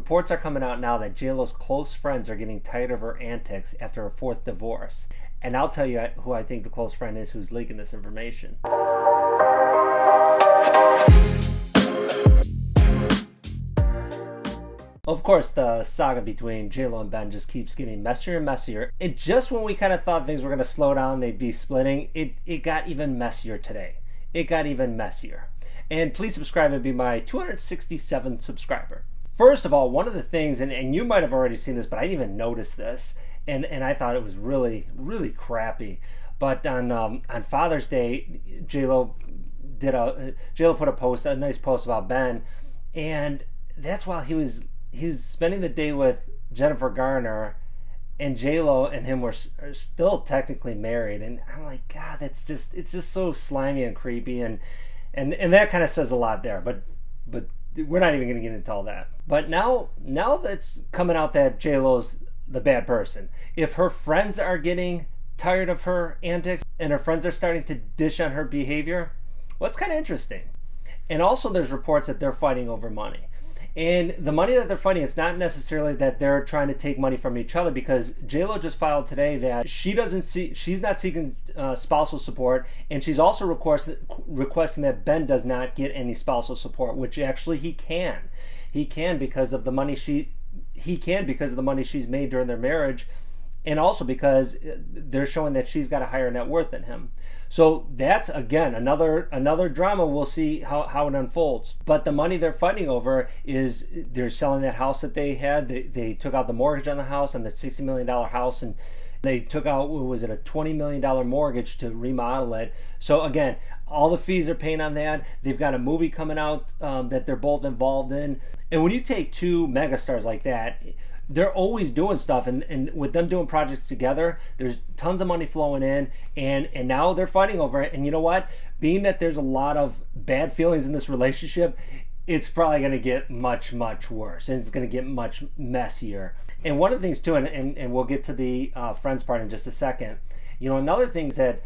Reports are coming out now that JLo's close friends are getting tired of her antics after her fourth divorce. And I'll tell you who I think the close friend is who's leaking this information. Of course, the saga between JLo and Ben just keeps getting messier and messier. And just when we kind of thought things were going to slow down, they'd be splitting, it got even messier today. It got even messier. And please subscribe and be my 267th subscriber. First of all, one of the things, and you might have already seen this, but I didn't even notice this, and I thought it was really, really crappy. But on Father's Day, JLo put a post, a nice post about Ben, and that's while he's spending the day with Jennifer Garner, and JLo and him are still technically married. And I'm like, God, it's just so slimy and creepy, and that kind of says a lot there. But we're not even going to get into all that. But now that's coming out that JLo's the bad person. If her friends are getting tired of her antics and her friends are starting to dish on her behavior, well, it's kind of interesting. And also there's reports that they're fighting over money. And the money that they're fighting, it's not necessarily that they're trying to take money from each other, because JLo just filed today that she's not seeking spousal support, and she's also requesting that Ben does not get any spousal support, which actually he can. He can because of the money she's made during their marriage, and also because they're showing that she's got a higher net worth than him. So that's, again, another drama. We'll see how it unfolds. But the money they're fighting over is they're selling that house that they had. They took out the mortgage on the house, on the $60 million house, and they took out, was it a $20 million mortgage to remodel it. So again, all the fees are paying on that. They've got a movie coming out that they're both involved in. And when you take two megastars like that, they're always doing stuff, and with them doing projects together, there's tons of money flowing in, and now they're fighting over it. And you know what? Being that there's a lot of bad feelings in this relationship, it's probably going to get much, much worse, and it's going to get much messier. And one of the things too, and we'll get to the friends part in just a second. You know, another thing is that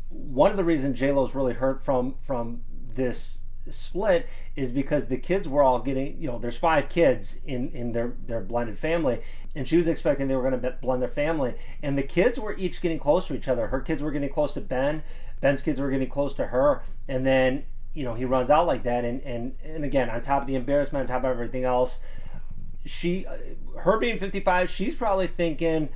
one of the reasons JLo's really hurt from this split is because the kids were all getting, there's 5 kids in their blended family, and she was expecting they were going to blend their family, and the kids were each getting close to each other. Her kids were getting close to Ben's kids were getting close to her, and then he runs out like that, and again, on top of the embarrassment, on top of everything else, her being 55, she's probably thinking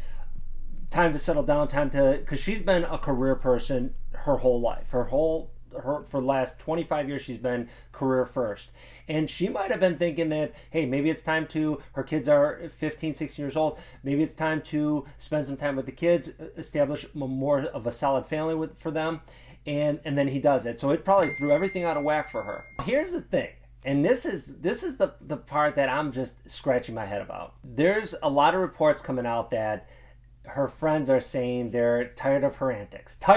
time to settle down, because she's been a career person her whole life. For the last 25 years, she's been career first. And she might have been thinking that, hey, maybe it's time her kids are 15, 16 years old, maybe it's time to spend some time with the kids, establish more of a solid family for them. And then he does it. So it probably threw everything out of whack for her. Here's the thing, and this is the part that I'm just scratching my head about. There's a lot of reports coming out that her friends are saying they're tired of her antics. They're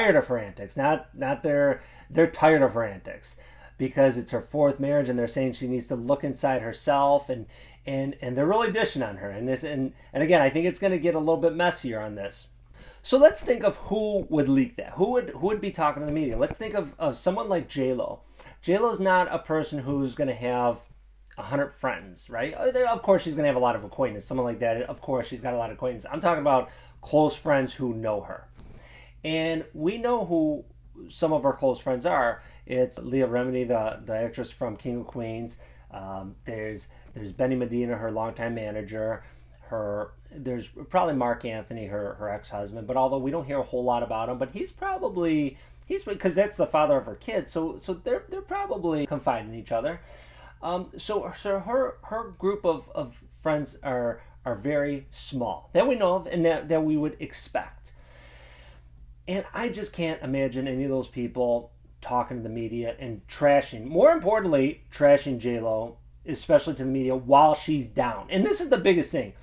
tired of her antics because it's her 4th marriage, and they're saying she needs to look inside herself, and they're really dishing on her. And again, I think it's going to get a little bit messier on this. So let's think of who would leak that. Who would be talking to the media? Let's think of someone like JLo. JLo's not a person who's going to have 100 friends, right? Of course, she's going to have a lot of acquaintances. Someone like that, of course, she's got a lot of acquaintances. I'm talking about close friends who know her. And we know who some of her close friends are. It's Leah Remini, the actress from King of Queens. There's Benny Medina, her longtime manager. There's probably Mark Anthony, her ex-husband. But although we don't hear a whole lot about him, but he's because that's the father of her kids. So they're probably confiding in each other. So her group of friends are very small, that we know of, and that we would expect. And I just can't imagine any of those people talking to the media and more importantly, trashing JLo, especially to the media, while she's down. And this is the biggest thing.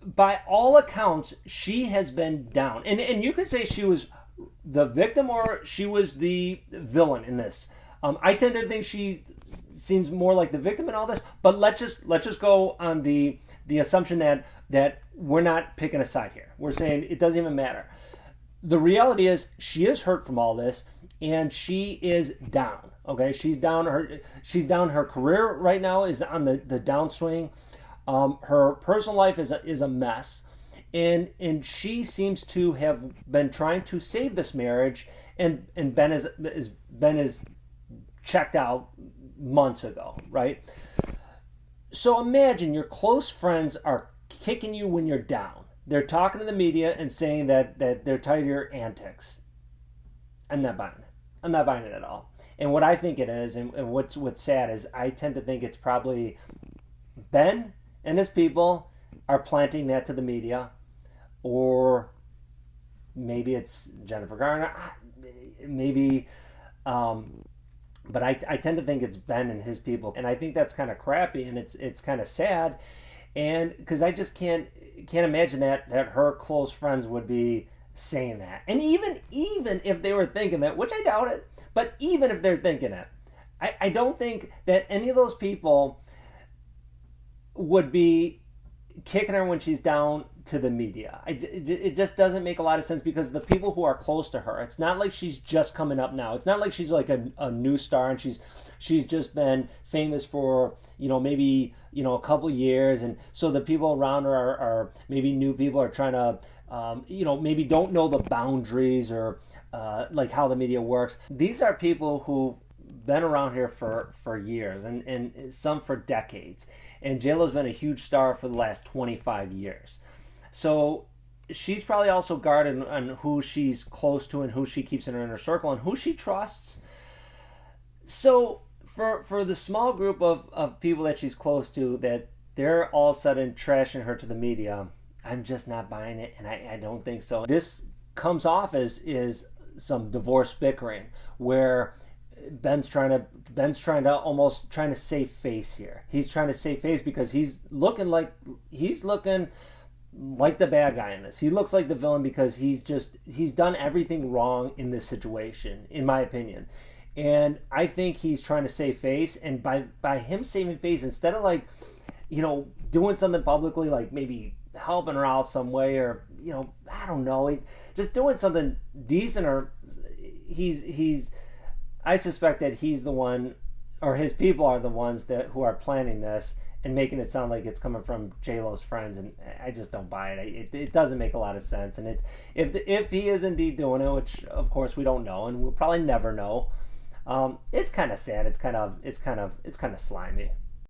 By all accounts, she has been down. And you could say she was the victim or she was the villain in this. I tend to think she seems more like the victim in all this, but let's just go on the assumption that we're not picking a side here. We're saying it doesn't even matter. The reality is she is hurt from all this, and she is down. Okay, she's down. Her career right now is on the downswing. Her personal life is a mess, and she seems to have been trying to save this marriage, and Ben is checked out months ago, right? So imagine your close friends are kicking you when you're down. They're talking to the media and saying that they're tired of your antics. I'm not buying it. I'm not buying it at all. And what I think it is, and what's sad is, I tend to think it's probably Ben and his people are planting that to the media, or maybe it's Jennifer Garner, maybe, but I tend to think it's Ben and his people, and I think that's kind of crappy, and it's kind of sad, and because I just can't imagine that her close friends would be saying that, and even if they were thinking that, which I doubt it, but even if they're thinking it, I don't think that any of those people would be kicking her when she's down to the media. It just doesn't make a lot of sense, because the people who are close to her, it's not like she's just coming up now. It's not like she's like a new star and she's just been famous for, maybe, a couple years. And so the people around her are maybe new people, are trying to, maybe don't know the boundaries, or like how the media works. These are people who've been around here for years, and some for decades. And JLo's been a huge star for the last 25 years. So she's probably also guarded on who she's close to and who she keeps in her inner circle and who she trusts. So for the small group of people that she's close to, that they're all of a sudden trashing her to the media, I'm just not buying it, and I don't think so. This comes off as is some divorce bickering, where Ben's trying to almost trying to save face here. He's trying to save face because he's looking like the bad guy in this. He looks like the villain because he's done everything wrong in this situation, in my opinion. And I think he's trying to save face, and by him saving face, instead of doing something publicly, like maybe helping her out some way, or I don't know, just doing something decent, or he's I suspect that he's the one, or his people are the ones who are planning this and making it sound like it's coming from JLo's friends, and I just don't buy it. It doesn't make a lot of sense, and if he is indeed doing it, which of course we don't know, and we'll probably never know, it's kind of sad. It's kind of slimy.